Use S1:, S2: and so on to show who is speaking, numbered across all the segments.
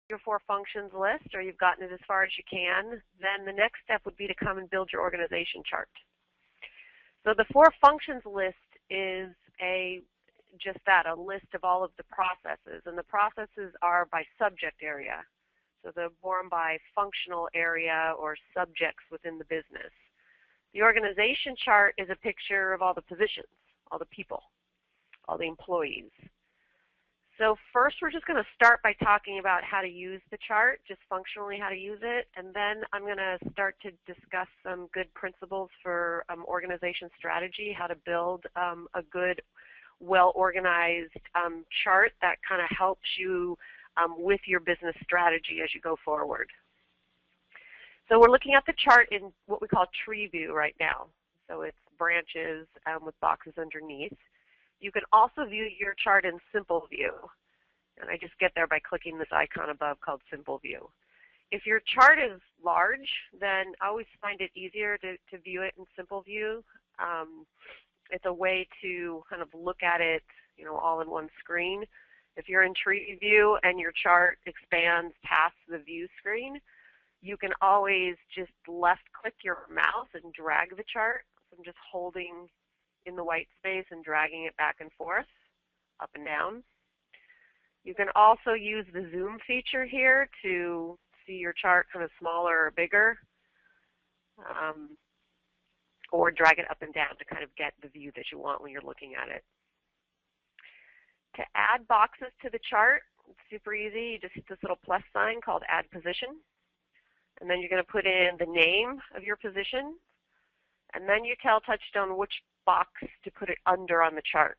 S1: your 4 functions list, or you've gotten it as far as you can, then the next step would be to come and build your organization chart. So the 4 functions list is just that, a list of all of the processes, and the processes are by subject area. So they're born by functional area or subjects within the business. The organization chart is a picture of all the positions, all the people, all the employees. So first we're just going to start by talking about how to use the chart, just functionally how to use it, and then I'm going to start to discuss some good principles for organization strategy, how to build a good, well-organized chart that kind of helps you with your business strategy as you go forward. So we're looking at the chart in what we call tree view right now. So it's branches with boxes underneath. You can also view your chart in simple view. And I just get there by clicking this icon above called simple view. If your chart is large, then I always find it easier to view it in simple view. It's a way to kind of look at it, all in one screen. If you're in tree view and your chart expands past the view screen, you can always just left click your mouse and drag the chart. So I'm just holding in the white space and dragging it back and forth, up and down. You can also use the zoom feature here to see your chart kind of smaller or bigger, or drag it up and down to kind of get the view that you want when you're looking at it. To add boxes to the chart, it's super easy. You just hit this little plus sign called Add Position, and then you're going to put in the name of your position, and then you tell TouchStone which box to put it under on the chart.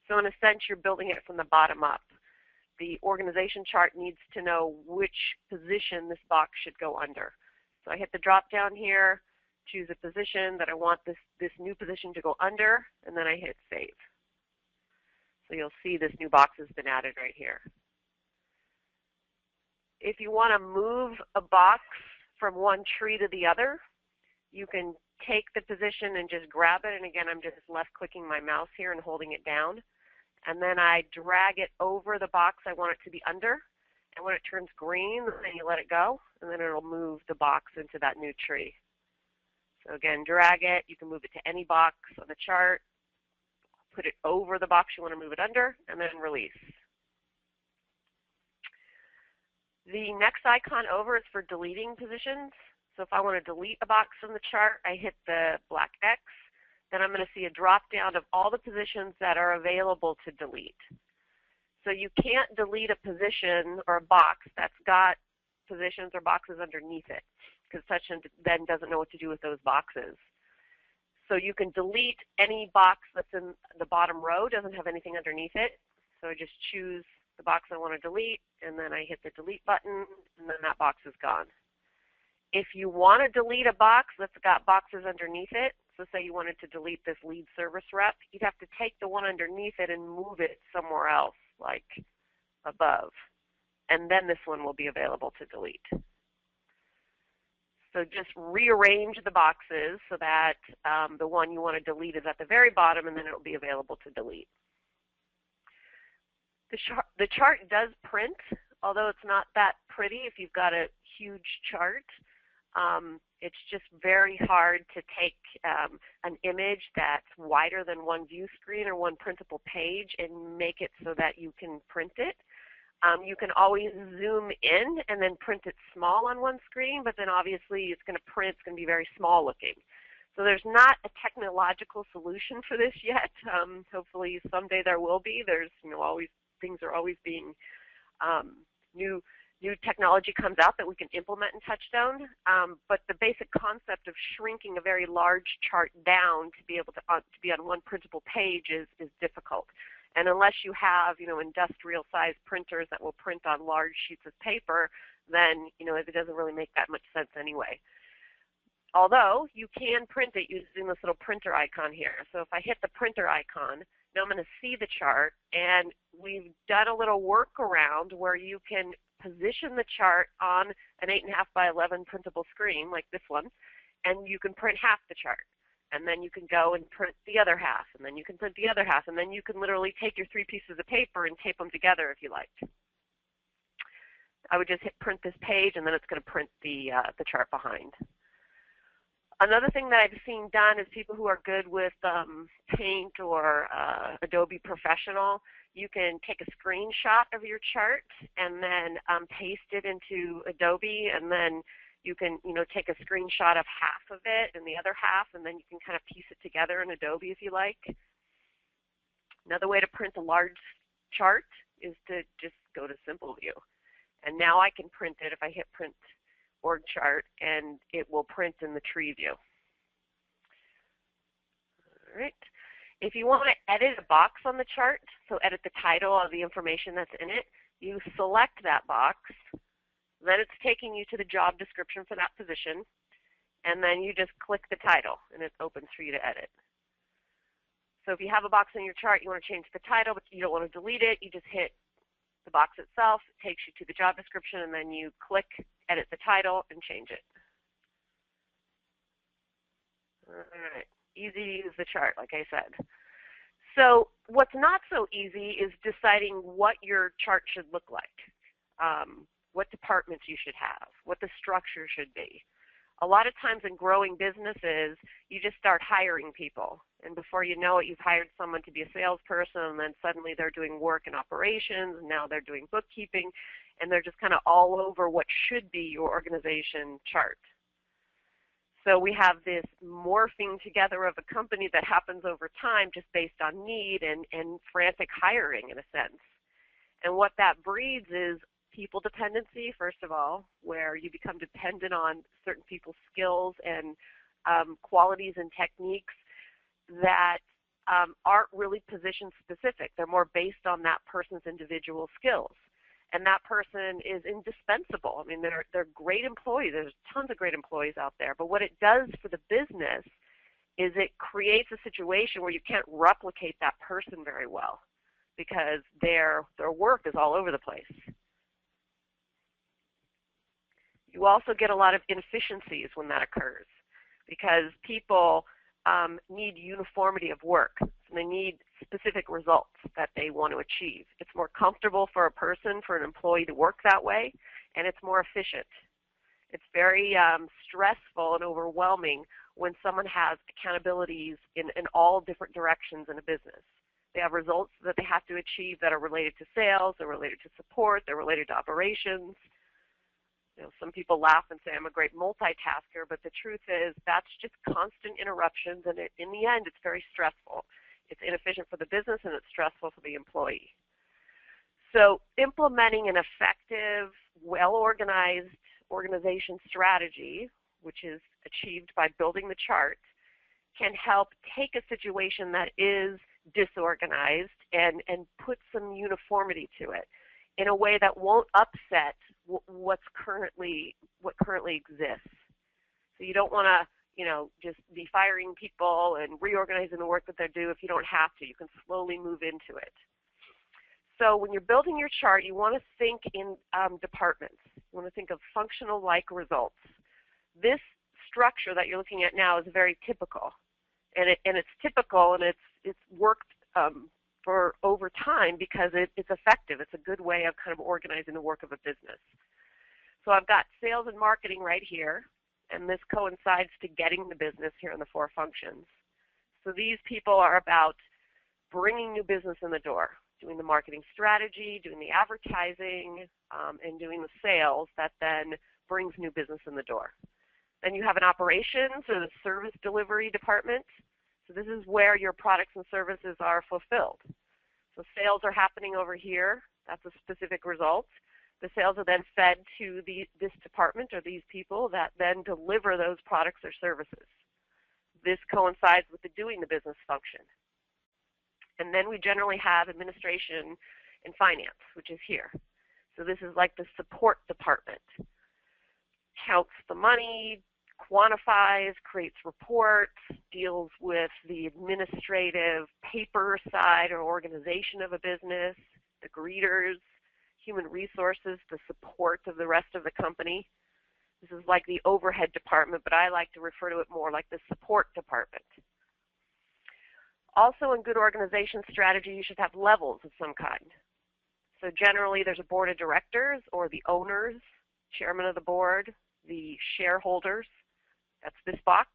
S1: So in a sense, you're building it from the bottom up. The organization chart needs to know which position this box should go under. So I hit the drop down here, choose a position that I want this new position to go under, and then I hit Save. So you'll see this new box has been added right here. If you want to move a box from one tree to the other, you can take the position and just grab it, and again I'm just left clicking my mouse here and holding it down, and then I drag it over the box I want it to be under, and when it turns green then you let it go, and then it'll move the box into that new tree. So again, drag it, you can move it to any box on the chart, put it over the box you want to move it under, and then release. The next icon over is for deleting positions. So if I want to delete a box from the chart, I hit the black X. Then I'm going to see a drop down of all the positions that are available to delete. So you can't delete a position or a box that's got positions or boxes underneath it, because TouchStone then doesn't know what to do with those boxes. So you can delete any box that's in the bottom row, doesn't have anything underneath it. So I just choose the box I want to delete, and then I hit the delete button, and then that box is gone. If you want to delete a box that's got boxes underneath it, so say you wanted to delete this lead service rep, you'd have to take the one underneath it and move it somewhere else, like above. And then this one will be available to delete. So just rearrange the boxes so that the one you want to delete is at the very bottom, and then it will be available to delete. The chart does print, although it's not that pretty if you've got a huge chart. It's just very hard to take an image that's wider than one view screen or one printable page and make it so that you can print it. You can always zoom in and then print it small on one screen, but then obviously it's going to print, it's going to be very small looking. So there's not a technological solution for this yet. Hopefully someday there will be. There's always things are always being new technology comes out that we can implement in TouchStone, but the basic concept of shrinking a very large chart down to be able to be on one printable page is difficult. And unless you have industrial sized printers that will print on large sheets of paper, then it doesn't really make that much sense anyway. Although you can print it using this little printer icon here. So if I hit the printer icon, now I'm going to see the chart, and we've done a little workaround where you can position the chart on an 8.5 by 11 printable screen like this one, and you can print half the chart. And then you can go and print the other half, and then you can print the other half, and then you can literally take your 3 pieces of paper and tape them together if you like. I would just hit print this page, and then it's going to print the chart behind. Another thing that I've seen done is people who are good with Paint or Adobe Professional, you can take a screenshot of your chart and then paste it into Adobe, and then you can take a screenshot of half of it and the other half, and then you can kind of piece it together in Adobe if you like. Another way to print a large chart is to just go to Simple View. And now I can print it if I hit Print Org Chart, and it will print in the tree view. All right. If you want to edit a box on the chart, so edit the title of the information that's in it, you select that box. Then it's taking you to the job description for that position, and then you just click the title, and it opens for you to edit. So if you have a box on your chart, you want to change the title, but you don't want to delete it, you just hit the box itself. It takes you to the job description, and then you click edit the title and change it. All right. Easy to use the chart, like I said. So what's not so easy is deciding what your chart should look like, what departments you should have, what the structure should be. A lot of times in growing businesses, you just start hiring people. And before you know it, you've hired someone to be a salesperson, and then suddenly they're doing work in operations, and now they're doing bookkeeping, and they're just kind of all over what should be your organization chart. So we have this morphing together of a company that happens over time just based on need and frantic hiring in a sense. And what that breeds is people dependency, first of all, where you become dependent on certain people's skills and qualities and techniques that aren't really position specific. They're more based on that person's individual skills. And that person is indispensable. I mean, they're great employees. There's tons of great employees out there. But what it does for the business is it creates a situation where you can't replicate that person very well because their work is all over the place. You also get a lot of inefficiencies when that occurs because people need uniformity of work. And they need specific results that they want to achieve. It's more comfortable for a person, for an employee to work that way, and it's more efficient. It's very stressful and overwhelming when someone has accountabilities in all different directions in a business. They have results that they have to achieve that are related to sales, they're related to support, they're related to operations. Some people laugh and say I'm a great multitasker, but the truth is that's just constant interruptions, and in the end it's very stressful. It's inefficient for the business, and it's stressful for the employee. So implementing an effective, well-organized organization strategy, which is achieved by building the chart, can help take a situation that is disorganized and put some uniformity to it in a way that won't upset what currently exists. So you don't want to just be firing people and reorganizing the work that they do if you don't have to. You can slowly move into it. So when you're building your chart, you want to think in departments. You want to think of functional-like results. This structure that you're looking at now is very typical, and it's typical, and it's worked for over time because it's effective. It's a good way of kind of organizing the work of a business. So I've got sales and marketing right here, and this coincides to getting the business here in the 4 functions. So these people are about bringing new business in the door, doing the marketing strategy, doing the advertising, and doing the sales that then brings new business in the door. Then you have an operations or the service delivery department. So this is where your products and services are fulfilled. So sales are happening over here. That's a specific result. The sales are then fed to this department or these people that then deliver those products or services. This coincides with the doing the business function. And then we generally have administration and finance, which is here. So this is like the support department. Counts the money, quantifies, creates reports, deals with the administrative paper side or organization of a business, the greeters, human resources, the support of the rest of the company. This is like the overhead department, but I like to refer to it more like the support department. Also in good organization strategy, you should have levels of some kind. So generally there's a board of directors or the owners, chairman of the board, the shareholders, that's this box.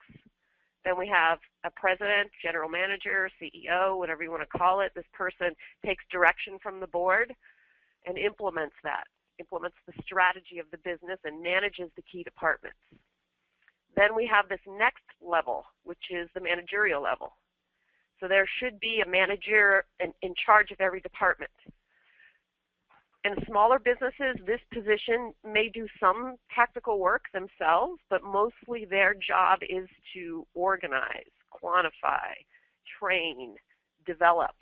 S1: Then we have a president, general manager, CEO, whatever you want to call it. This person takes direction from the board and implements the strategy of the business and manages the key departments. Then we have this next level, which is the managerial level. So there should be a manager in charge of every department. In smaller businesses, this position may do some tactical work themselves, but mostly their job is to organize, quantify, train, develop,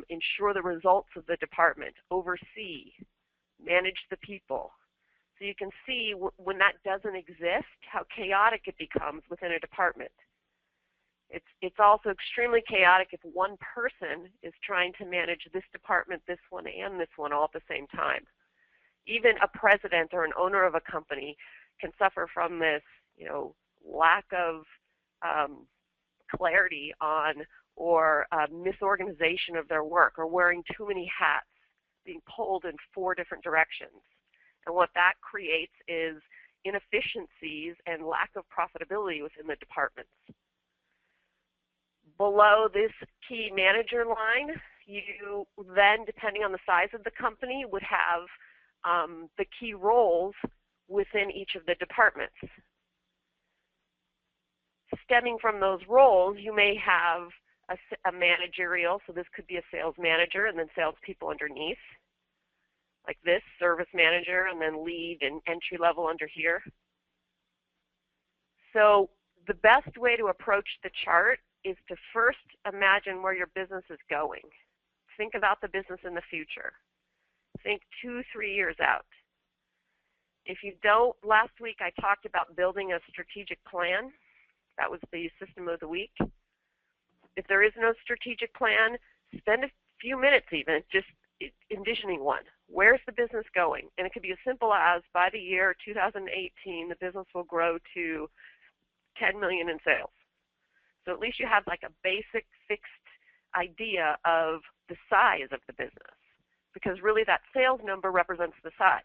S1: ensure the results of the department, oversee, manage the people. So you can see when that doesn't exist, how chaotic it becomes within a department. It's also extremely chaotic if one person is trying to manage this department, this one, and this one all at the same time. Even a president or an owner of a company can suffer from this, lack of clarity on or misorganization of their work, or wearing too many hats, being pulled in 4 different directions. And what that creates is inefficiencies and lack of profitability within the departments. Below this key manager line, you then, depending on the size of the company, would have the key roles within each of the departments. Stemming from those roles, you may have a managerial, so this could be a sales manager and then salespeople underneath, like this, service manager, and then lead and entry level under here. So the best way to approach the chart is to first imagine where your business is going. Think about the business in the future. Think 2-3 years out. If you don't, last week I talked about building a strategic plan. That was the system of the week. If there is no strategic plan, spend a few minutes even just envisioning one. Where's the business going? And it could be as simple as, by the year 2018, the business will grow to 10 million in sales. So at least you have like a basic fixed idea of the size of the business, because really that sales number represents the size.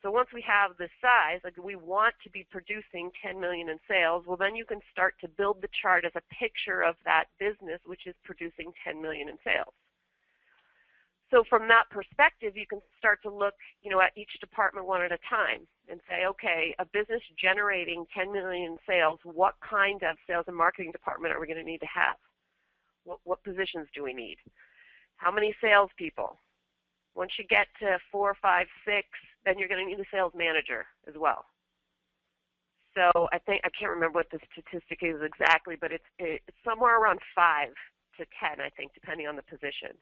S1: So once we have the size, like we want to be producing 10 million in sales, well then you can start to build the chart as a picture of that business which is producing 10 million in sales. So from that perspective, you can start to look, at each department one at a time and say, okay, a business generating 10 million in sales, what kind of sales and marketing department are we going to need to have? What positions do we need? How many salespeople? Once you get to 4, 5, 6, then you're going to need a sales manager as well. So I can't remember what the statistic is exactly, but it's somewhere around 5 to 10, I think, depending on the position.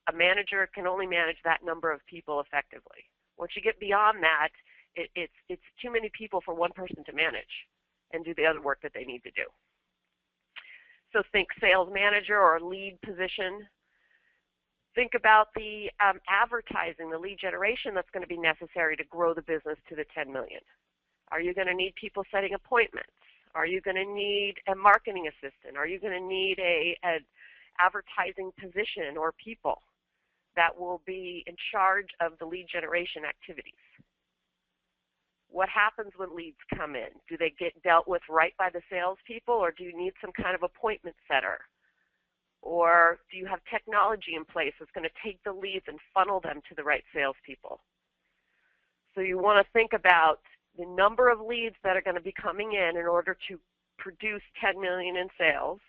S1: A manager can only manage that number of people effectively. Once you get beyond that, it's too many people for one person to manage and do the other work that they need to do. So think sales manager or lead position. Think about the advertising, the lead generation that's going to be necessary to grow the business to the 10 million. Are you going to need people setting appointments? Are you going to need a marketing assistant? Are you going to need an advertising position or people that will be in charge of the lead generation activities? What happens when leads come in? Do they get dealt with right by the salespeople, or do you need some kind of appointment setter? Or do you have technology in place that's going to take the leads and funnel them to the right salespeople? So you want to think about the number of leads that are going to be coming in order to produce 10 million in sales.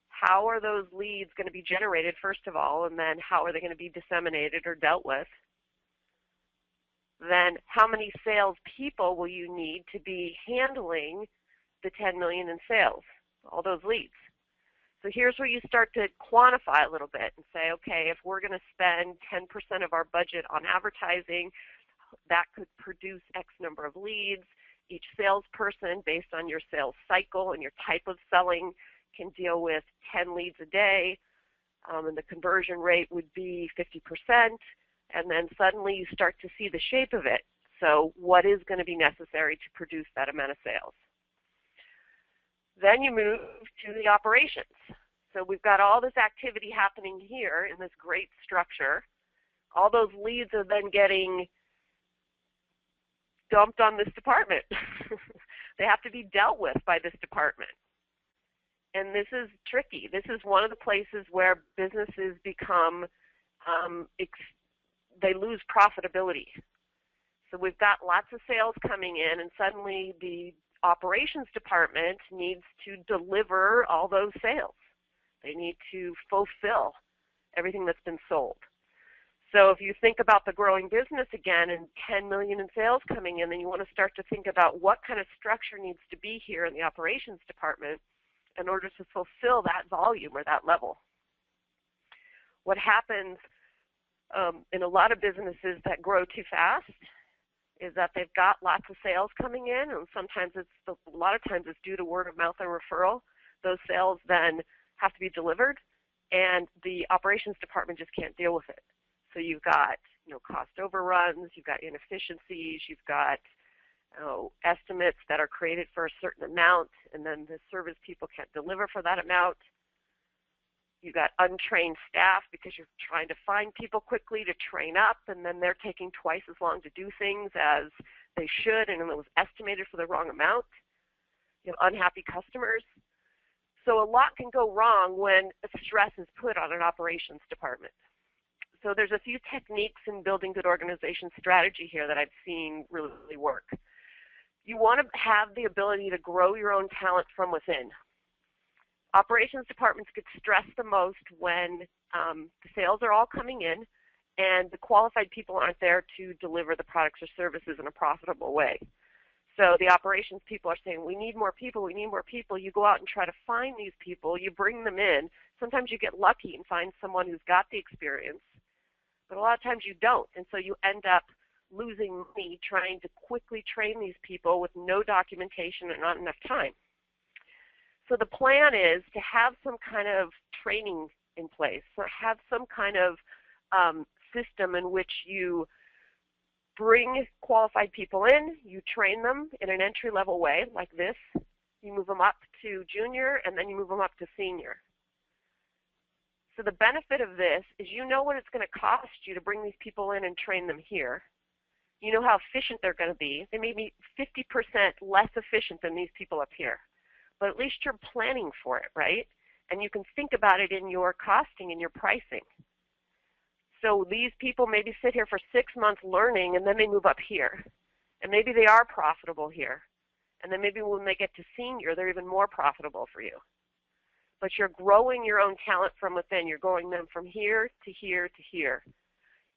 S1: How are those leads going to be generated, first of all, and then how are they going to be disseminated or dealt with? Then how many sales people will you need to be handling the 10 million in sales, all those leads? So here's where you start to quantify a little bit and say, okay, if we're going to spend 10% of our budget on advertising, that could produce X number of leads. Each salesperson, based on your sales cycle and your type of selling, can deal with 10 leads a day, and the conversion rate would be 50%, and then suddenly you start to see the shape of it. So what is going to be necessary to produce that amount of sales? Then you move to the operations. So we've got all this activity happening here in this great structure. all those leads are then getting dumped on this department. They have to be dealt with by this department. And this is tricky. This is one of the places where businesses become, they lose profitability. So we've got lots of sales coming in, and suddenly the operations department needs to deliver all those sales. They need to fulfill everything that's been sold. So if you think about the growing business again and 10 million in sales coming in, then you want to start to think about what kind of structure needs to be here in the operations department in order to fulfill that volume or that level. What happens in a lot of businesses that grow too fast is that they've got lots of sales coming in, and sometimes a lot of times it's due to word of mouth and referral. Those sales then have to be delivered, and the operations department just can't deal with it. So you've got cost overruns, you've got inefficiencies, you've got estimates that are created for a certain amount, and then the service people can't deliver for that amount. You've got untrained staff because you're trying to find people quickly to train up, and then they're taking twice as long to do things as they should, and it was estimated for the wrong amount. You have unhappy customers. So a lot can go wrong when stress is put on an operations department. So there's a few techniques in building good organization strategy here that I've seen really work. You want to have the ability to grow your own talent from within. Operations departments get stressed the most when the sales are all coming in and the qualified people aren't there to deliver the products or services in a profitable way. So the operations people are saying, we need more people, we need more people. You go out and try to find these people, you bring them in. Sometimes you get lucky and find someone who's got the experience, but a lot of times you don't, and so you end up losing money trying to quickly train these people with no documentation and not enough time. So the plan is to have some kind of training in place, or have some kind of system in which you bring qualified people in, you train them in an entry-level way like this, you move them up to junior, and then you move them up to senior. So the benefit of this is you know what it's going to cost you to bring these people in and train them here. You know how efficient they're going to be. They may be 50% less efficient than these people up here, but at least you're planning for it, right? And you can think about it in your costing and your pricing. So these people maybe sit here for 6 months learning, and then they move up here. And maybe they are profitable here. And then maybe when they get to senior, they're even more profitable for you. But you're growing your own talent from within. You're growing them from here to here to here.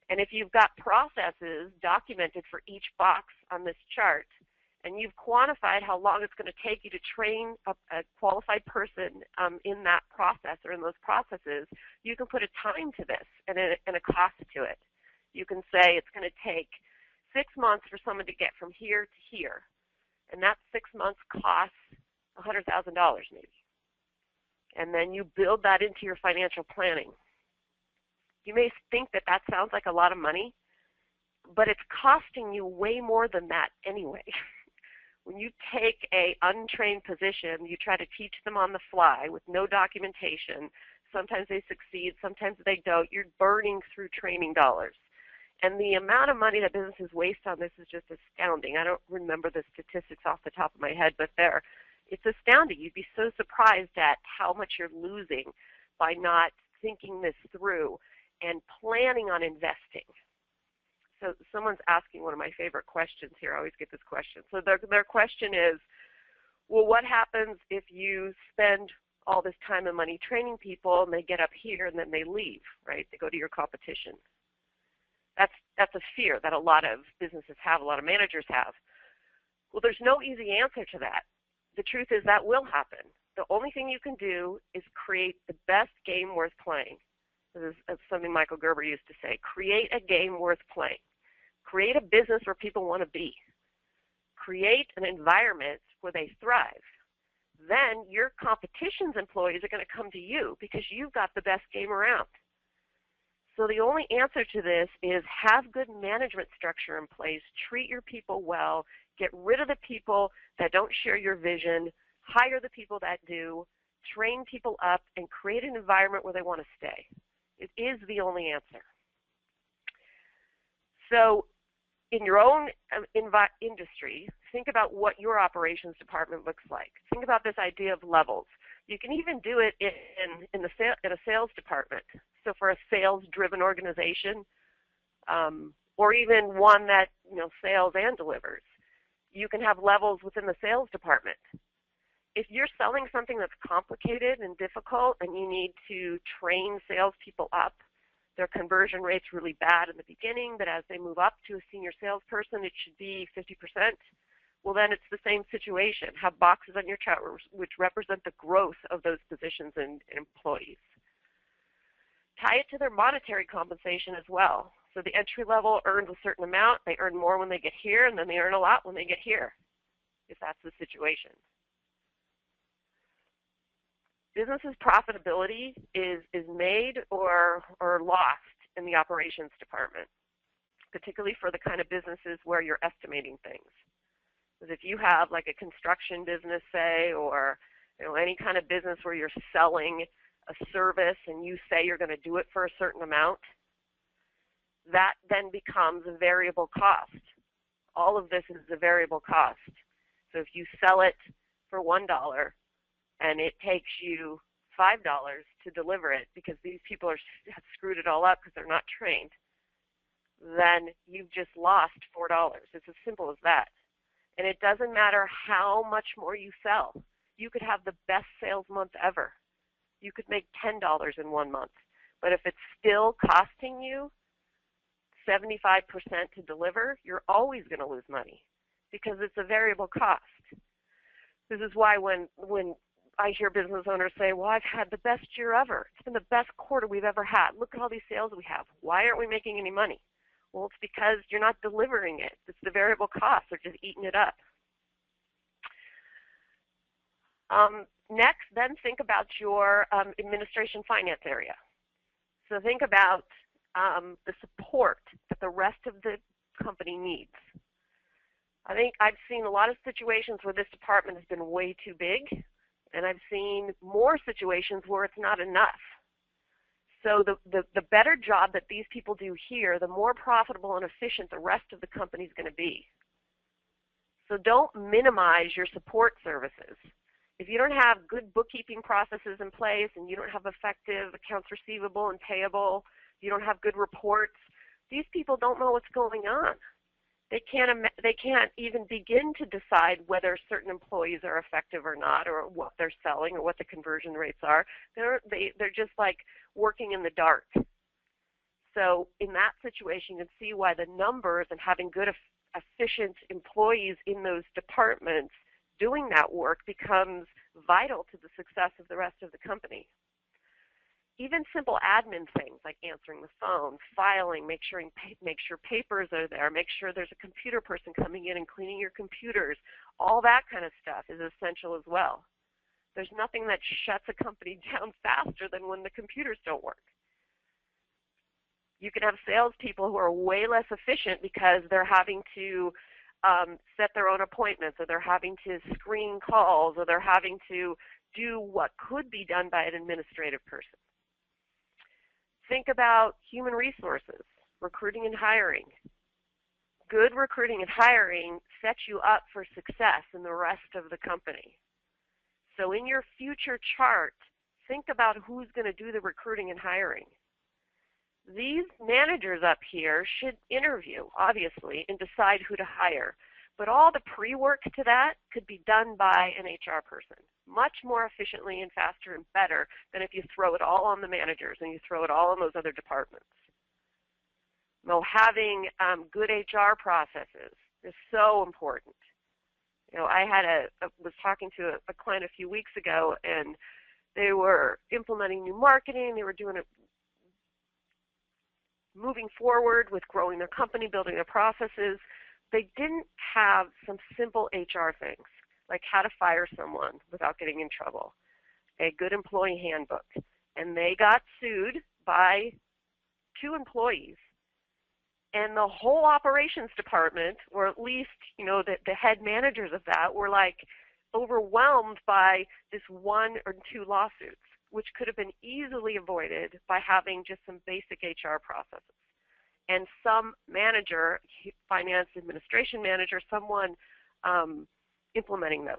S1: And if you've got processes documented for each box on this chart, and you've quantified how long it's going to take you to train a qualified person in that process or in those processes, you can put a time to this and a cost to it. You can say it's going to take 6 months for someone to get from here to here, and that 6 months costs $100,000 maybe. And then you build that into your financial planning. You may think that that sounds like a lot of money, but it's costing you way more than that anyway. When you take an untrained position, you try to teach them on the fly with no documentation. Sometimes they succeed, sometimes they don't. You're burning through training dollars. And the amount of money that businesses waste on this is just astounding. I don't remember the statistics off the top of my head, but it's astounding. You'd be so surprised at how much you're losing by not thinking this through and planning on investing. So someone's asking one of my favorite questions here. I always get this question. So their question is, well, what happens if you spend all this time and money training people and they get up here and then they leave, right? They go to your competition. That's a fear that a lot of businesses have, a lot of managers have. Well, there's no easy answer to that. The truth is that will happen. The only thing you can do is create the best game worth playing. This is something Michael Gerber used to say. Create a game worth playing. Create a business where people want to be. Create an environment where they thrive. Then your competition's employees are going to come to you because you've got the best game around. So the only answer to this is have good management structure in place. Treat your people well. Get rid of the people that don't share your vision. Hire the people that do. Train people up and create an environment where they want to stay. It is the only answer. So in your own industry, think about what your operations department looks like. Think about this idea of levels. You can even do it in a sales department. So for a sales-driven organization, or even one that sales and delivers, you can have levels within the sales department. If you're selling something that's complicated and difficult and you need to train salespeople up, their conversion rate's really bad in the beginning, but as they move up to a senior salesperson, it should be 50%. Well, then it's the same situation. Have boxes on your chart which represent the growth of those positions and employees. Tie it to their monetary compensation as well. So the entry level earns a certain amount. They earn more when they get here, and then they earn a lot when they get here, if that's the situation. Business's profitability is made or lost in the operations department, particularly for the kind of businesses where you're estimating things. Because if you have like a construction business, say, or any kind of business where you're selling a service and you say you're going to do it for a certain amount, that then becomes a variable cost. All of this is a variable cost. So if you sell it for $1 and it takes you $5 to deliver it because these people have screwed it all up because they're not trained, then you've just lost $4. It's as simple as that. And it doesn't matter how much more you sell. You could have the best sales month ever. You could make $10 in 1 month. But if it's still costing you 75% to deliver, you're always going to lose money because it's a variable cost. This is why when I hear business owners say, well, I've had the best year ever. It's been the best quarter we've ever had. Look at all these sales we have. Why aren't we making any money? Well, it's because you're not delivering it. It's the variable costs. They're just eating it up. Next, then think about your administration finance area. So think about the support that the rest of the company needs. I think I've seen a lot of situations where this department has been way too big, and I've seen more situations where it's not enough. So the better job that these people do here, the more profitable and efficient the rest of the company is going to be. So don't minimize your support services. If you don't have good bookkeeping processes in place and you don't have effective accounts receivable and payable, you don't have good reports, these people don't know what's going on. They can't even begin to decide whether certain employees are effective or not, or what they're selling, or what the conversion rates are. They're just like working in the dark. So in that situation, you can see why the numbers and having good, efficient employees in those departments doing that work becomes vital to the success of the rest of the company. Even simple admin things like answering the phone, filing, make sure papers are there, make sure there's a computer person coming in and cleaning your computers, all that kind of stuff is essential as well. There's nothing that shuts a company down faster than when the computers don't work. You can have salespeople who are way less efficient because they're having to set their own appointments, or they're having to screen calls, or they're having to do what could be done by an administrative person. Think about human resources, recruiting and hiring. Good recruiting and hiring sets you up for success in the rest of the company. So in your future chart, think about who's going to do the recruiting and hiring. These managers up here should interview, obviously, and decide who to hire. But all the pre-work to that could be done by an HR person, much more efficiently and faster and better than if you throw it all on the managers and you throw it all on those other departments. Now, having good HR processes is so important. I was talking to a client a few weeks ago, and they were implementing new marketing. They were doing it, moving forward with growing their company, building their processes. They didn't have some simple HR things, like how to fire someone without getting in trouble, a good employee handbook. And they got sued by 2 employees. And the whole operations department, or at least, the head managers of that, were like overwhelmed by this 1 or 2 lawsuits, which could have been easily avoided by having just some basic HR processes. and some manager, finance administration manager, someone implementing those.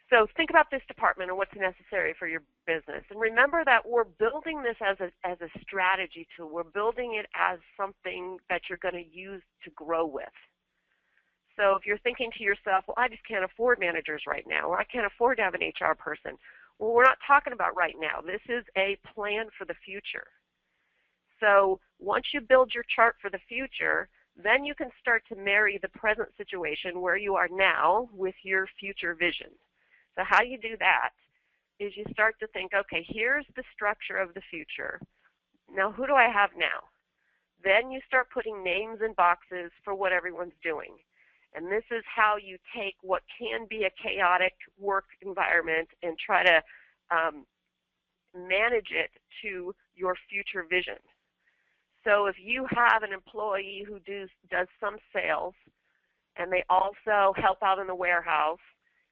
S1: So think about this department and what's necessary for your business. And remember that we're building this as a strategy tool. We're building it as something that you're going to use to grow with. So if you're thinking to yourself, well, I just can't afford managers right now, or I can't afford to have an HR person. Well, we're not talking about right now. This is a plan for the future. So once you build your chart for the future, then you can start to marry the present situation where you are now with your future vision. So how you do that is you start to think, okay, here's the structure of the future. Now, who do I have now? Then you start putting names in boxes for what everyone's doing. And this is how you take what can be a chaotic work environment and try to manage it to your future vision. So if you have an employee who does some sales, and they also help out in the warehouse,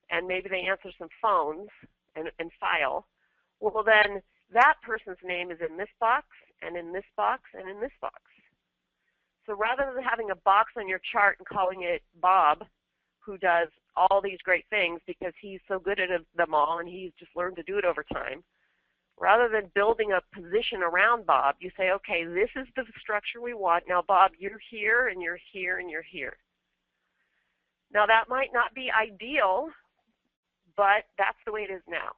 S1: and maybe they answer some phones and file, well then that person's name is in this box, and in this box, and in this box. So rather than having a box on your chart and calling it Bob, who does all these great things because he's so good at them all and he's just learned to do it over time, rather than building a position around Bob, you say, okay, this is the structure we want. Now, Bob, you're here, and you're here, and you're here. Now, that might not be ideal, but that's the way it is now.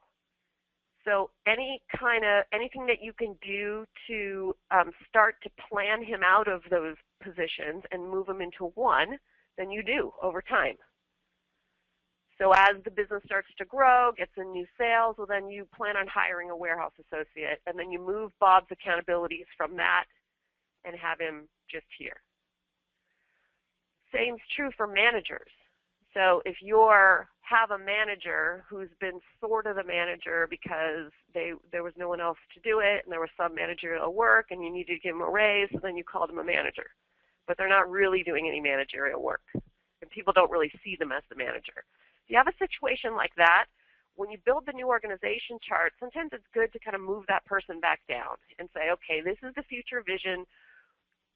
S1: So anything that you can do to start to plan him out of those positions and move him into one, then you do over time. So as the business starts to grow, gets in new sales, well then you plan on hiring a warehouse associate, and then you move Bob's accountabilities from that and have him just here. Same's true for managers. So if you have a manager who's been sort of the manager because there was no one else to do it and there was some managerial work and you needed to give them a raise, so then you called them a manager. But they're not really doing any managerial work, and people don't really see them as the manager. If you have a situation like that, when you build the new organization chart, sometimes it's good to kind of move that person back down and say, okay, this is the future vision.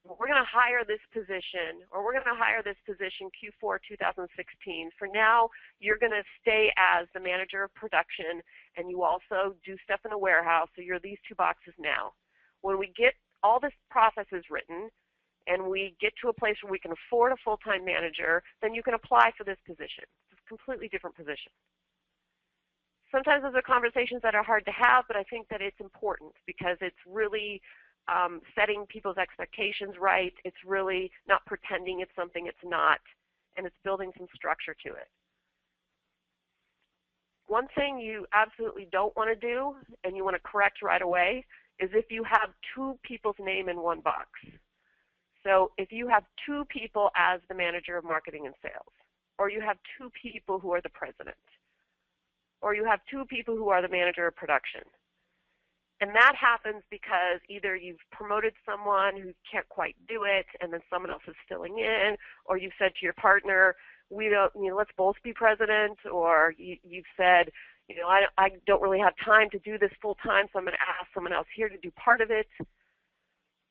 S1: We're going to hire this position, or we're going to hire this position Q4 2016. For now, you're going to stay as the manager of production, and you also do stuff in a warehouse, so you're these two boxes now. When we get all this processes written, and we get to a place where we can afford a full-time manager, then you can apply for this position. It's a completely different position. Sometimes those are conversations that are hard to have, but I think that it's important because it's really setting people's expectations right. It's really not pretending it's something it's not, and it's building some structure to it. One thing you absolutely don't want to do, and you want to correct right away, is if you have two people's name in one box. So if you have two people as the manager of marketing and sales, or you have two people who are the president, or you have two people who are the manager of production. And that happens because either you've promoted someone who can't quite do it, and then someone else is filling in, or you've said to your partner, let's both be president, or you've said, I don't really have time to do this full time, so I'm going to ask someone else here to do part of it.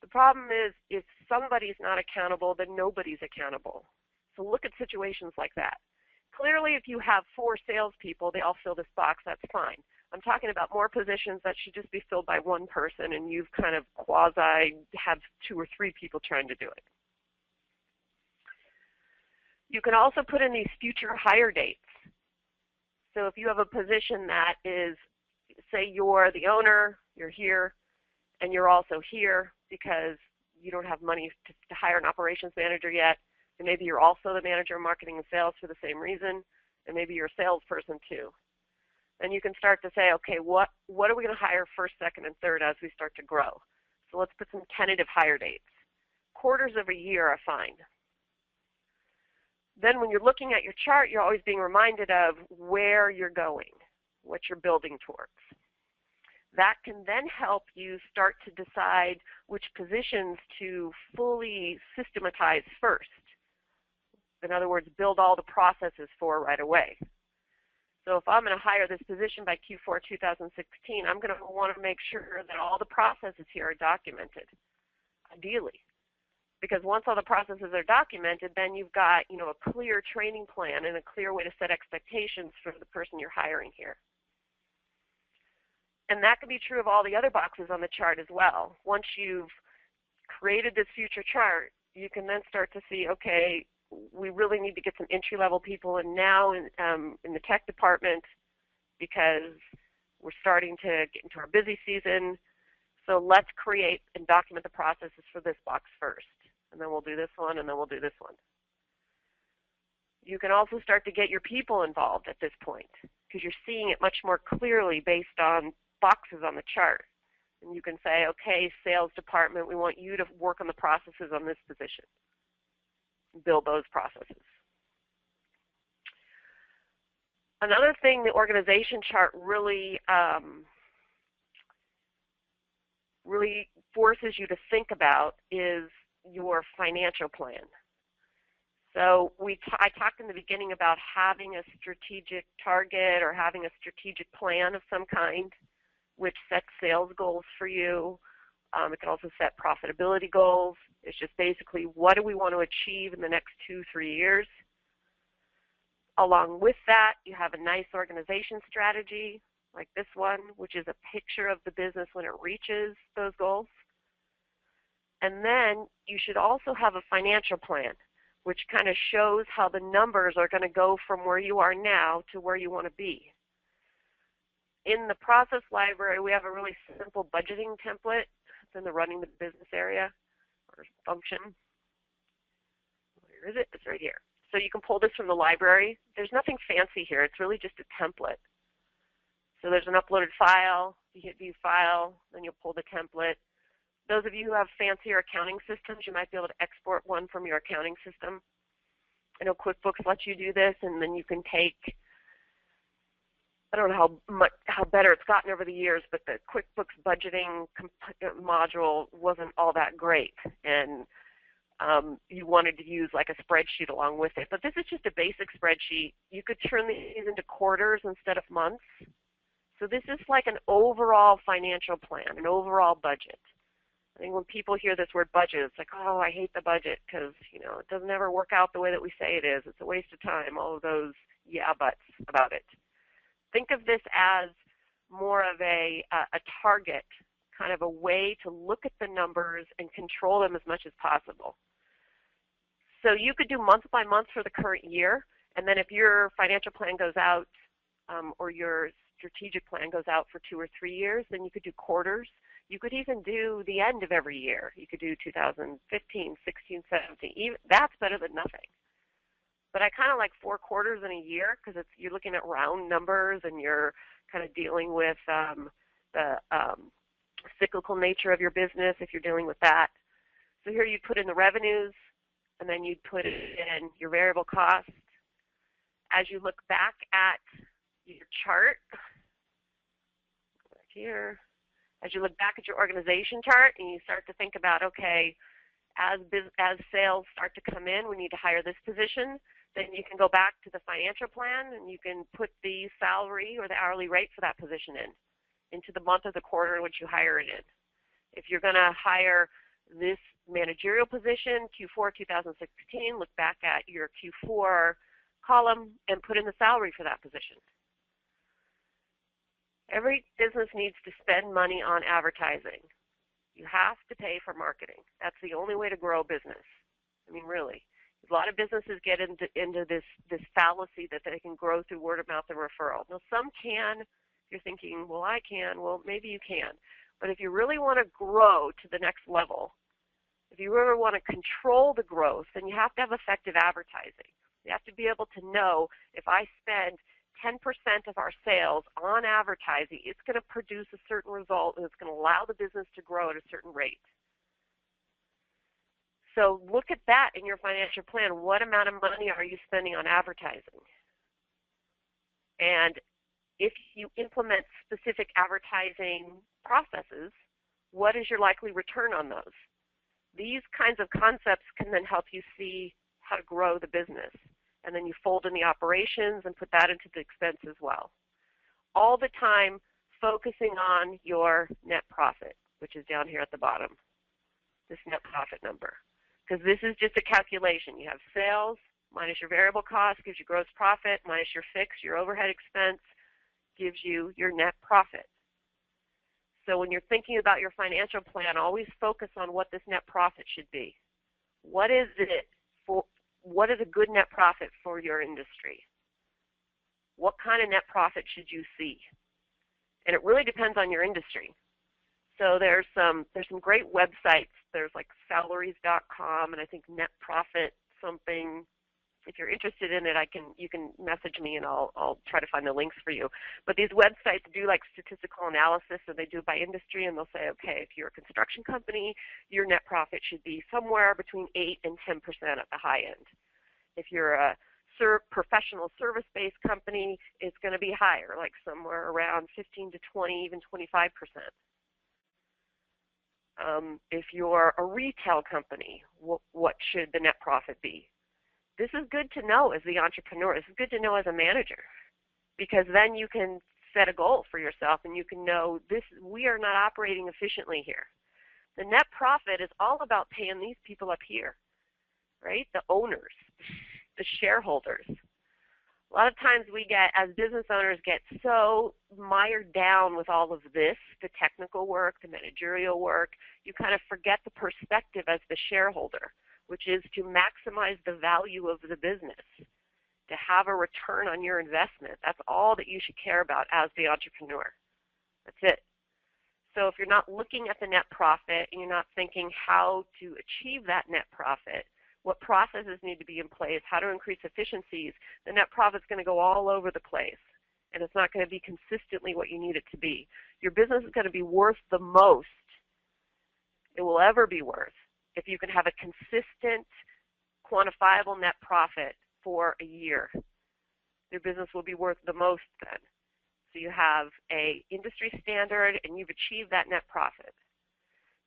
S1: The problem is, if somebody's not accountable, then nobody's accountable. So look at situations like that. Clearly, if you have 4 salespeople, they all fill this box, that's fine. I'm talking about more positions that should just be filled by one person, and you've kind of quasi have 2 or 3 people trying to do it. You can also put in these future hire dates. So if you have a position that is, say you're the owner, you're here, and you're also here because you don't have money to hire an operations manager yet, and maybe you're also the manager of marketing and sales for the same reason, and maybe you're a salesperson too. Then you can start to say, okay, what are we going to hire first, second, and third as we start to grow? So let's put some tentative hire dates. Quarters of a year are fine. Then when you're looking at your chart, you're always being reminded of where you're going, what you're building towards. That can then help you start to decide which positions to fully systematize first. In other words, build all the processes for right away. So if I'm going to hire this position by Q4 2016, I'm going to want to make sure that all the processes here are documented. ideally. Because once all the processes are documented, then you've got, a clear training plan and a clear way to set expectations for the person you're hiring here. And that can be true of all the other boxes on the chart as well. Once you've created this future chart, you can then start to see, okay, we really need to get some entry-level people in now in the tech department because we're starting to get into our busy season. So let's create and document the processes for this box first. And then we'll do this one, and then we'll do this one. You can also start to get your people involved at this point because you're seeing it much more clearly based on boxes on the chart. And you can say, okay, sales department, we want you to work on the processes on this position. Build those processes. Another thing the organization chart really forces you to think about is your financial plan. So I talked in the beginning about having a strategic target or having a strategic plan of some kind, which sets sales goals for you. It can also set profitability goals. It's just basically what do we want to achieve in the next 2-3 years. Along with that, you have a nice organization strategy like this one, which is a picture of the business when it reaches those goals. And then you should also have a financial plan, which kind of shows how the numbers are going to go from where you are now to where you want to be. In the process library, we have a really simple budgeting template. It's in the running the business area or function. Where is it? It's right here. So you can pull this from the library. There's nothing fancy here. It's really just a template. So there's an uploaded file. You hit View File, then you'll pull the template. Those of you who have fancier accounting systems, you might be able to export one from your accounting system. I know QuickBooks lets you do this, and then you can take, I don't know how better it's gotten over the years, but the QuickBooks budgeting module wasn't all that great, and you wanted to use like a spreadsheet along with it. But this is just a basic spreadsheet. You could turn these into quarters instead of months. So this is like an overall financial plan, an overall budget. I think when people hear this word budget, it's like, oh, I hate the budget because, it doesn't ever work out the way that we say it is. It's a waste of time, all of those yeah buts about it. Think of this as more of a target, kind of a way to look at the numbers and control them as much as possible. So you could do month by month for the current year, and then if your financial plan goes out or your strategic plan goes out for 2 or 3 years, then you could do quarters. You could even do the end of every year. You could do 2015, 16, 17. That's better than nothing. But I kind of like 4 quarters in a year because you're looking at round numbers and you're kind of dealing with the cyclical nature of your business if you're dealing with that. So here you'd put in the revenues, and then you'd put in your variable costs. As you look back at your chart, right here, as you look back at your organization chart and you start to think about, okay, as sales start to come in, we need to hire this position, then you can go back to the financial plan and you can put the salary or the hourly rate for that position into the month or the quarter in which you hire it in. If you're going to hire this managerial position, Q4 2016, look back at your Q4 column and put in the salary for that position. Every business needs to spend money on advertising. You have to pay for marketing. That's the only way to grow a business. I mean, really. A lot of businesses get into this fallacy that they can grow through word of mouth and referral. Now, some can. You're thinking, well, I can. Well, maybe you can. But if you really want to grow to the next level, if you really want to control the growth, then you have to have effective advertising. You have to be able to know if I spend 10% of our sales on advertising, it's going to produce a certain result and it's going to allow the business to grow at a certain rate. So look at that in your financial plan. What amount of money are you spending on advertising? And if you implement specific advertising processes, what is your likely return on those? These kinds of concepts can then help you see how to grow the business. And then you fold in the operations and put that into the expense as well. All the time focusing on your net profit, which is down here at the bottom. this net profit number, because this is just a calculation. You have sales minus your variable cost gives you gross profit, minus your fixed, your overhead expense gives you your net profit. So when you're thinking about your financial plan, always focus on what this net profit should be. What is a good net profit for your industry? What kind of net profit should you see? And it really depends on your industry. So there's some great websites. There's like salaries.com and I think net profit something. If you're interested in it, you can message me and I'll try to find the links for you. But these websites do like statistical analysis, and they do it by industry, and they'll say, okay, if you're a construction company, your net profit should be somewhere between 8 and 10% at the high end. If you're a professional service-based company, it's going to be higher, like somewhere around 15 to 20, even 25%. If you're a retail company, what should the net profit be? This is good to know as the entrepreneur. This is good to know as a manager, because then you can set a goal for yourself and you can know we are not operating efficiently here. The net profit is all about paying these people up here, right? The owners, the shareholders. A lot of times we as business owners, get so mired down with all of this, the technical work, the managerial work, you kind of forget the perspective as the shareholder, which is to maximize the value of the business, to have a return on your investment. That's all that you should care about as the entrepreneur. That's it. So if you're not looking at the net profit and you're not thinking how to achieve that net profit, what processes need to be in place, how to increase efficiencies, the net profit's going to go all over the place, and it's not going to be consistently what you need it to be. Your business is going to be worth the most it will ever be worth if you can have a consistent, quantifiable net profit for a year. Your business will be worth the most then. So you have an industry standard and you've achieved that net profit.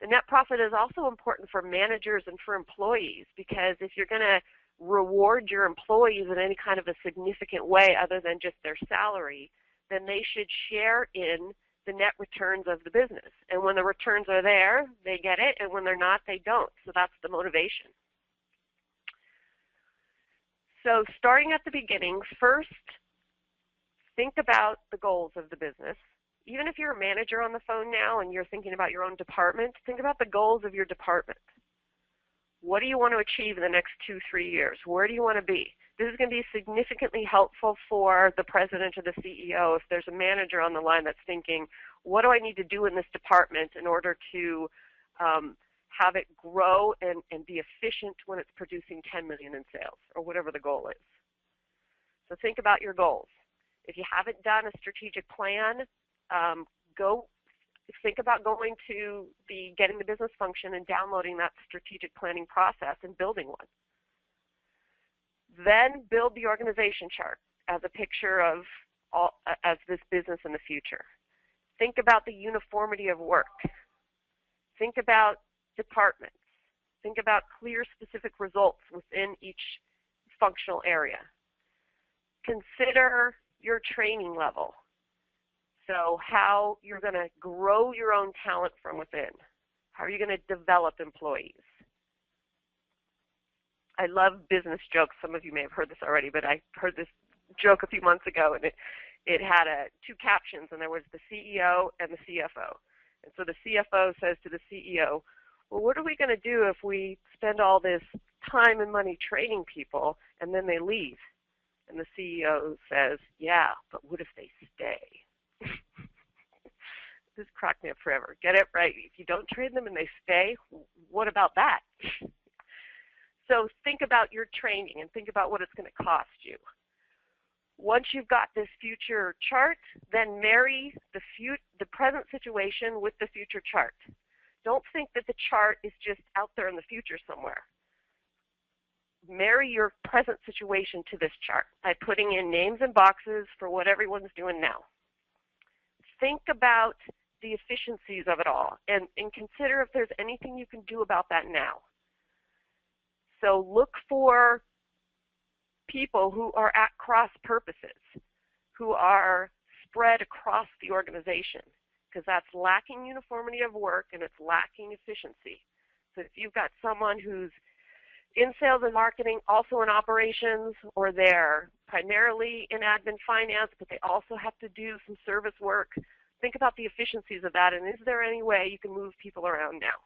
S1: The net profit is also important for managers and for employees, because if you're going to reward your employees in any kind of a significant way other than just their salary, then they should share in the net returns of the business. And when the returns are there, they get it, and when they're not, they don't. So that's the motivation. So starting at the beginning, first, think about the goals of the business. Even if you're a manager on the phone now and you're thinking about your own department, think about the goals of your department. What do you want to achieve in the next 2-3 years? Where do you want to be? This is going to be significantly helpful for the president or the CEO if there's a manager on the line that's thinking, what do I need to do in this department in order to have it grow and be efficient when it's producing $10 million in sales, or whatever the goal is. So think about your goals. If you haven't done a strategic plan, think about going to getting the business function and downloading that strategic planning process and building one. Then build the organization chart as a picture of as this business in the future. Think about the uniformity of work. Think about departments. Think about clear, specific results within each functional area. Consider your training level. So how you're going to grow your own talent from within. How are you going to develop employees? I love business jokes. Some of you may have heard this already, but I heard this joke a few months ago, and it had two captions, and there was the CEO and the CFO. And so the CFO says to the CEO, well, what are we going to do if we spend all this time and money training people and then they leave? And the CEO says, yeah, but what if they stay? This cracked me up forever. Get it right. If you don't train them and they stay, what about that? So think about your training and think about what it's going to cost you. Once you've got this future chart, then marry the present situation with the future chart. Don't think that the chart is just out there in the future somewhere. Marry your present situation to this chart by putting in names and boxes for what everyone's doing now. Think about the efficiencies of it all and consider if there's anything you can do about that now. So look for people who are at cross purposes, who are spread across the organization, because that's lacking uniformity of work and it's lacking efficiency. So if you've got someone who's in sales and marketing, also in operations, or they're primarily in admin finance, but they also have to do some service work, think about the efficiencies of that, and is there any way you can move people around now?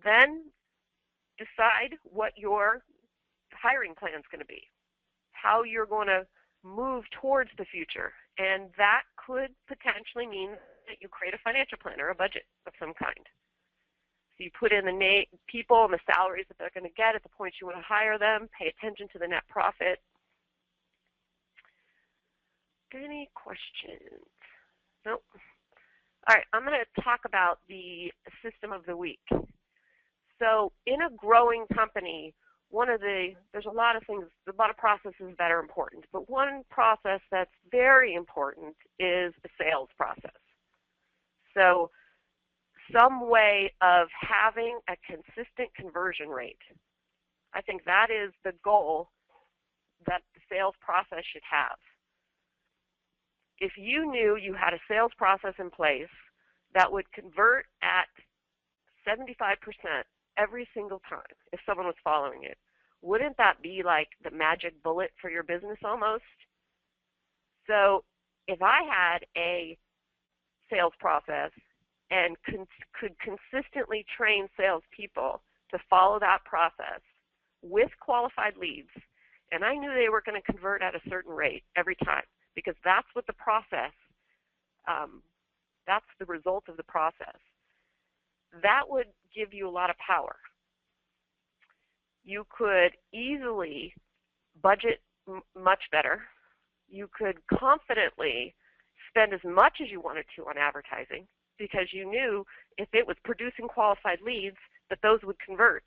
S1: Then decide what your hiring plan is going to be, how you're going to move towards the future. And that could potentially mean that you create a financial plan or a budget of some kind. So you put in the people and the salaries that they're going to get at the point you want to hire them, pay attention to the net profit. Any questions? Nope. All right, I'm going to talk about the system of the week. So in a growing company, there's a lot of things, a lot of processes that are important, but one process that's very important is the sales process. So some way of having a consistent conversion rate. I think that is the goal that the sales process should have. If you knew you had a sales process in place that would convert at 75% every single time if someone was following it, wouldn't that be like the magic bullet for your business almost? So if I had a sales process and could consistently train salespeople to follow that process with qualified leads, and I knew they were going to convert at a certain rate every time, because that's what the process, that's the result of the process, that would give you a lot of power. You could easily budget much better. You could confidently spend as much as you wanted to on advertising because you knew if it was producing qualified leads that those would convert.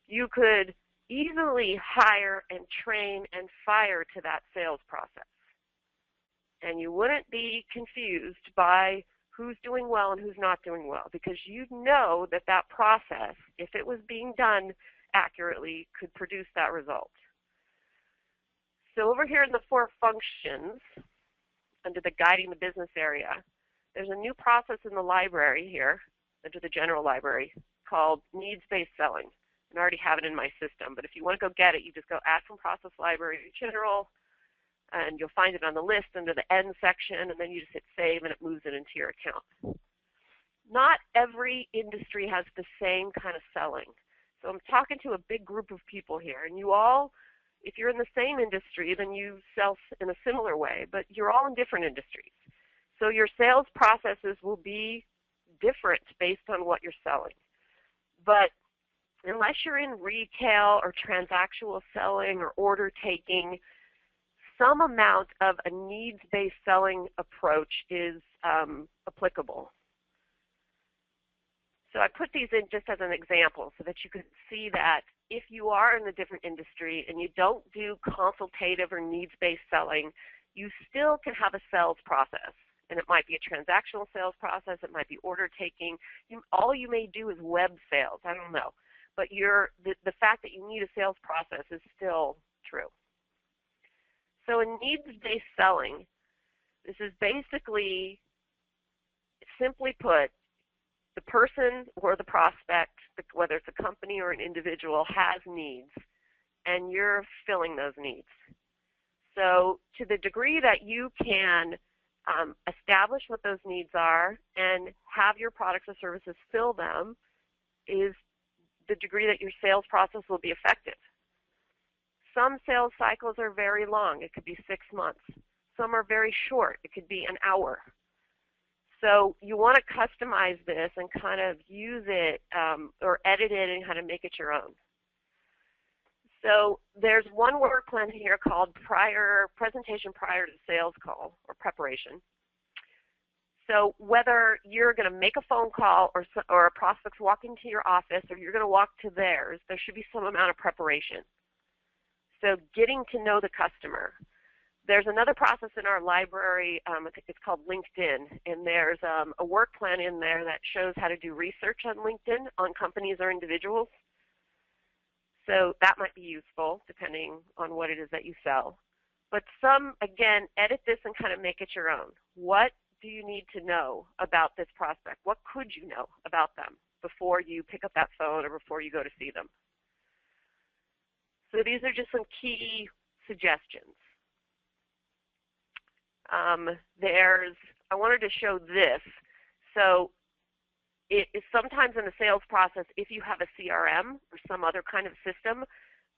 S1: You could easily hire and train and fire to that sales process. And you wouldn't be confused by who's doing well and who's not doing well, because you'd know that that process, if it was being done accurately, could produce that result. So over here in the 4 functions, under the guiding the business area, there's a new process in the library here, under the general library, called needs-based selling. And I already have it in my system, but if you want to go get it, you just go add from process library general, and you'll find it on the list under the N section, and then you just hit save and it moves it into your account. Not every industry has the same kind of selling. So I'm talking to a big group of people here, and you all, if you're in the same industry, then you sell in a similar way, but you're all in different industries. So your sales processes will be different based on what you're selling. But unless you're in retail or transactional selling or order taking, some amount of a needs-based selling approach is applicable. So I put these in just as an example so that you can see that if you are in a different industry and you don't do consultative or needs-based selling, you still can have a sales process. And it might be a transactional sales process, it might be order taking. All you may do is web sales, I don't know. But the fact that you need a sales process is still true. So in needs-based selling, this is basically, simply put, the person or the prospect, whether it's a company or an individual, has needs, and you're filling those needs. So to the degree that you can establish what those needs are and have your products or services fill them is the degree that your sales process will be effective. Some sales cycles are very long. It could be 6 months. Some are very short. It could be an hour. So you want to customize this and kind of use it or edit it and kind of make it your own. So there's one work plan here called presentation prior to sales call or preparation. So whether you're going to make a phone call or a prospect's walking to your office or you're going to walk to theirs, there should be some amount of preparation. So getting to know the customer. There's another process in our library, I think it's called LinkedIn, and there's a work plan in there that shows how to do research on LinkedIn on companies or individuals. So that might be useful depending on what it is that you sell. But some, again, edit this and kind of make it your own. What do you need to know about this prospect? What could you know about them before you pick up that phone or before you go to see them? So these are just some key suggestions. I wanted to show this. So it is sometimes in the sales process, if you have a CRM or some other kind of system,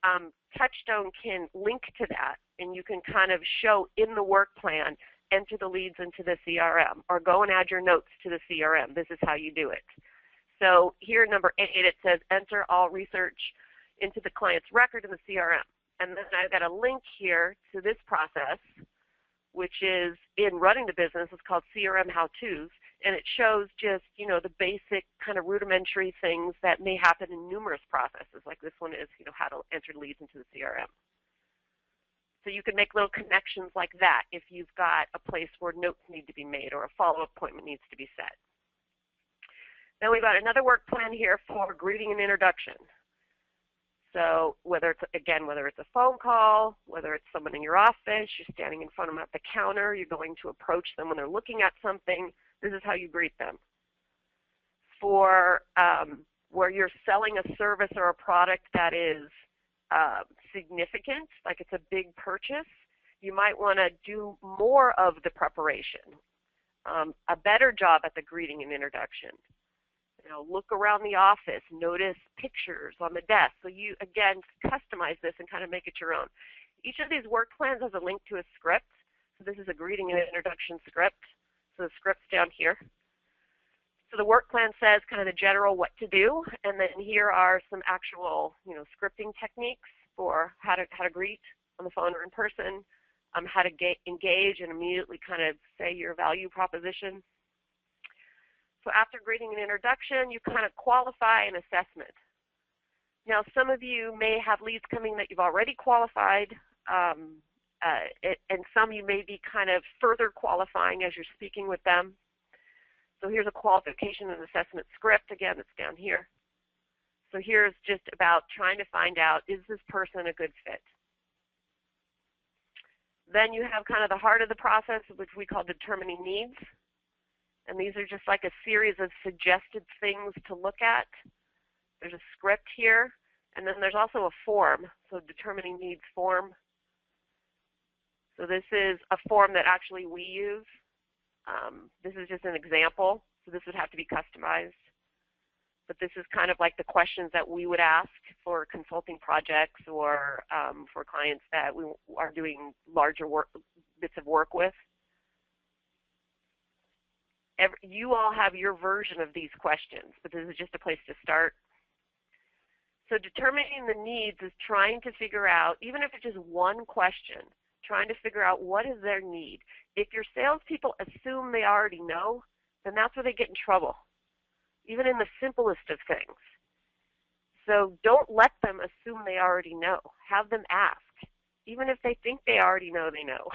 S1: TouchStone can link to that, and you can kind of show in the work plan, enter the leads into the CRM, or go and add your notes to the CRM. This is how you do it. So here, number 8, it says enter all research into the client's record in the CRM. And then I've got a link here to this process, which is in running the business. It's called CRM How-Tos, and it shows just, the basic kind of rudimentary things that may happen in numerous processes, like this one is, how to enter leads into the CRM. So you can make little connections like that if you've got a place where notes need to be made or a follow-up appointment needs to be set. Then we've got another work plan here for greeting and introduction. So whether it's a phone call, whether it's someone in your office, you're standing in front of them at the counter, you're going to approach them when they're looking at something, this is how you greet them. For where you're selling a service or a product that is significant, like it's a big purchase, you might want to do more of the preparation, a better job at the greeting and introduction. Look around the office, notice pictures on the desk. So you, again, customize this and kind of make it your own. Each of these work plans has a link to a script. So this is a greeting and introduction script. So the script's down here. So the work plan says kind of the general what to do, and then here are some actual, scripting techniques for how to greet on the phone or in person, how to engage and immediately kind of say your value proposition. So after greeting and introduction, you kind of qualify an assessment. Now, some of you may have leads coming that you've already qualified, and some you may be kind of further qualifying as you're speaking with them. So here's a qualification and assessment script. Again, it's down here. So here's just about trying to find out, is this person a good fit? Then you have kind of the heart of the process, which we call determining needs. And these are just like a series of suggested things to look at. There's a script here, and then there's also a form, so determining needs form. So this is a form that actually we use. This is just an example, so this would have to be customized. But this is kind of like the questions that we would ask for consulting projects or for clients that we are doing larger bits of work with. You all have your version of these questions, but this is just a place to start. So determining the needs is trying to figure out, even if it's just one question, trying to figure out what is their need. If your salespeople assume they already know, then that's where they get in trouble, even in the simplest of things. So don't let them assume they already know. Have them ask. Even if they think they already know they know,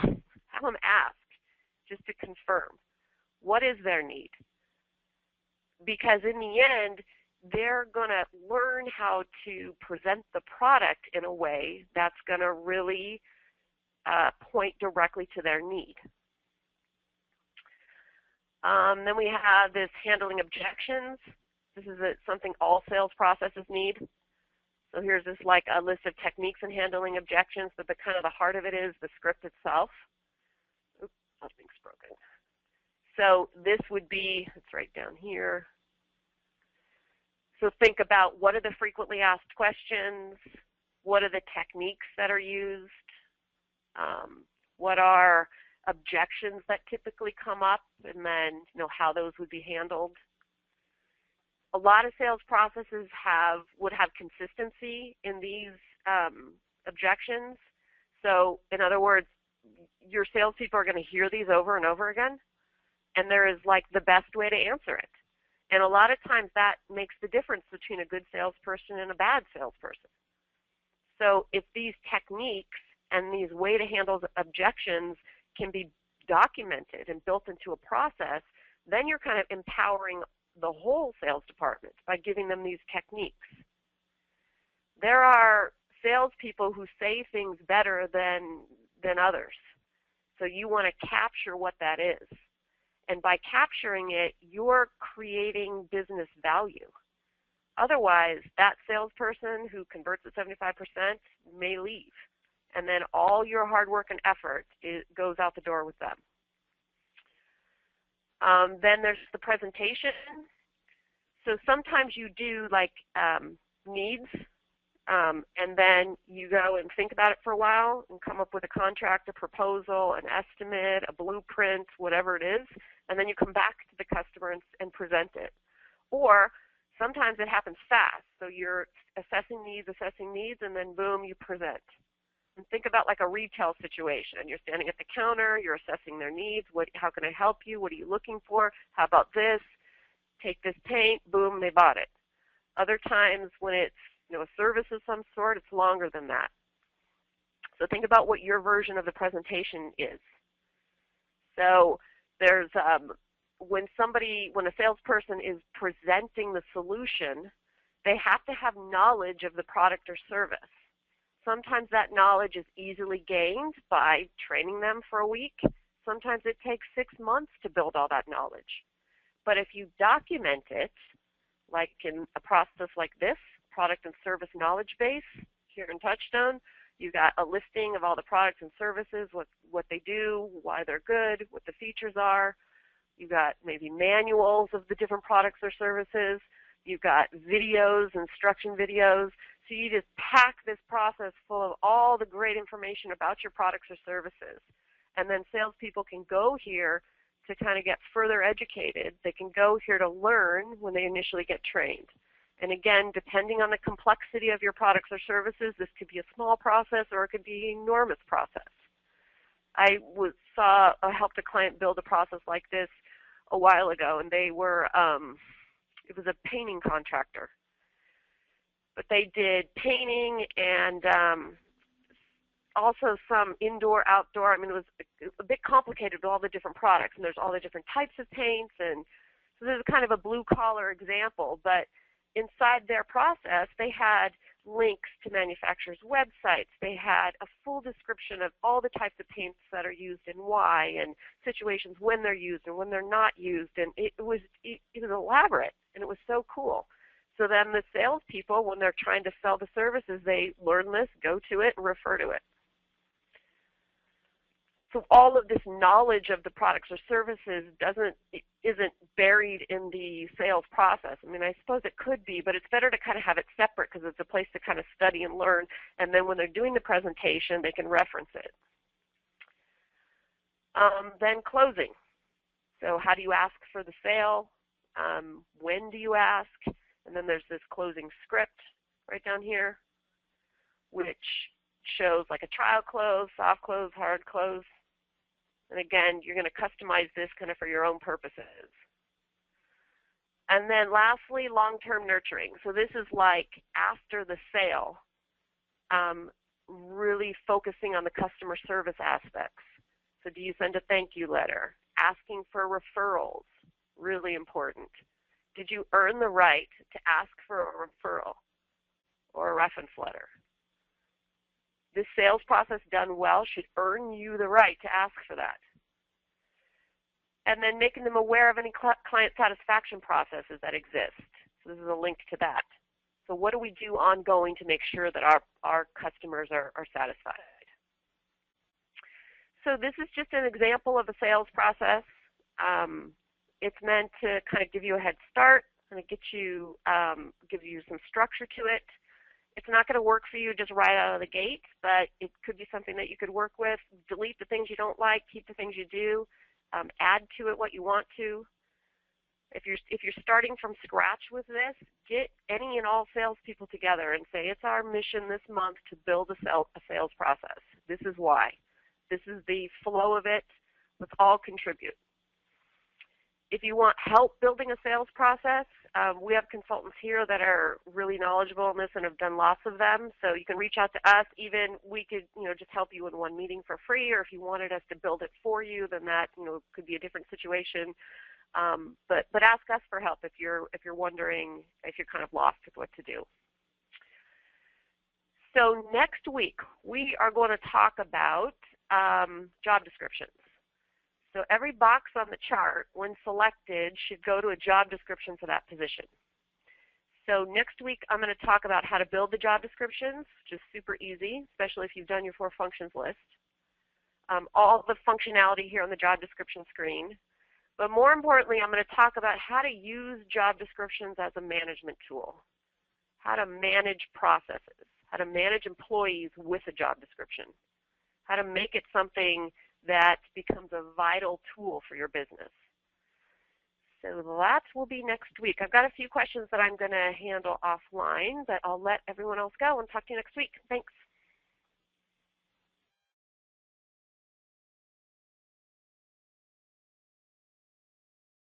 S1: have them ask just to confirm. What is their need? Because in the end, they're going to learn how to present the product in a way that's going to really point directly to their need. Then we have this handling objections. This is something all sales processes need. So here's this like a list of techniques in handling objections, but the kind of the heart of it is the script itself. Oops, something's broken. So this would be, it's right down here. So think about what are the frequently asked questions, what are the techniques that are used, what are objections that typically come up, and then how those would be handled. A lot of sales processes would have consistency in these objections. So in other words, your salespeople are going to hear these over and over again, and there is like the best way to answer it. And a lot of times that makes the difference between a good salesperson and a bad salesperson. So if these techniques and these way to handle objections can be documented and built into a process, then you're kind of empowering the whole sales department by giving them these techniques. There are salespeople who say things better than others. So you want to capture what that is. And by capturing it, you're creating business value. Otherwise, that salesperson who converts at 75% may leave. And then all your hard work and effort goes out the door with them. Then there's the presentation. So sometimes you do like needs, and then you go and think about it for a while and come up with a contract, a proposal, an estimate, a blueprint, whatever it is, and then you come back to the customer and present it. Or sometimes it happens fast. So you're assessing needs, and then boom, you present. And think about like a retail situation. You're standing at the counter, you're assessing their needs. How can I help you? What are you looking for? How about this? Take this paint, boom, they bought it. Other times when it's a service of some sort, it's longer than that. So think about what your version of the presentation is. So there's when a salesperson is presenting the solution, they have to have knowledge of the product or service. Sometimes that knowledge is easily gained by training them for a week. Sometimes it takes 6 months to build all that knowledge. But if you document it, like in a process like this, product and service knowledge base here in TouchStone, you've got a listing of all the products and services, what they do, why they're good, what the features are. You've got maybe manuals of the different products or services. You've got videos, instruction videos. So you just pack this process full of all the great information about your products or services. And then salespeople can go here to kind of get further educated. They can go here to learn when they initially get trained. And again, depending on the complexity of your products or services, this could be a small process or it could be an enormous process. I helped a client build a process like this a while ago, and they were, it was a painting contractor. But they did painting and also some indoor, outdoor. I mean, it was a bit complicated with all the different products, and there's all the different types of paints. And so this is kind of a blue-collar example, but inside their process, they had links to manufacturers' websites. They had a full description of all the types of paints that are used and why, and situations when they're used and when they're not used. And it was elaborate, and it was so cool. So then the salespeople, when they're trying to sell the services, they learn this, go to it, and refer to it. So all of this knowledge of the products or services isn't buried in the sales process. I mean, I suppose it could be, but it's better to kind of have it separate because it's a place to kind of study and learn. And then when they're doing the presentation, they can reference it. Then closing. So how do you ask for the sale? When do you ask? And then there's this closing script right down here, which shows like a trial close, soft close, hard close. And again, you're going to customize this kind of for your own purposes. And then lastly, long-term nurturing. So this is like after the sale, really focusing on the customer service aspects. So do you send a thank you letter? Asking for referrals, really important. Did you earn the right to ask for a referral or a reference letter? This sales process done well should earn you the right to ask for that. And then making them aware of any client satisfaction processes that exist. So this is a link to that. So what do we do ongoing to make sure that our customers are satisfied? So this is just an example of a sales process. It's meant to kind of give you a head start, kind of give you some structure to it. It's not going to work for you just right out of the gate, but it could be something that you could work with. Delete the things you don't like, keep the things you do, add to it what you want to. If you're starting from scratch with this, get any and all salespeople together and say, it's our mission this month to build a sales process. This is why. This is the flow of it. Let's all contribute. If you want help building a sales process, we have consultants here that are really knowledgeable in this and have done lots of them. So you can reach out to us. Even we could, just help you in one meeting for free. Or if you wanted us to build it for you, then that, could be a different situation. But ask us for help if you're wondering, if you're kind of lost with what to do. So next week we are going to talk about job descriptions. So every box on the chart, when selected, should go to a job description for that position. So next week I'm going to talk about how to build the job descriptions, which is super easy, especially if you've done your 4 functions list. All the functionality here on the job description screen. But more importantly, I'm going to talk about how to use job descriptions as a management tool, how to manage processes, how to manage employees with a job description, how to make it something that becomes a vital tool for your business. So that will be next week. I've got a few questions that I'm going to handle offline, but I'll let everyone else go and talk to you next week. Thanks.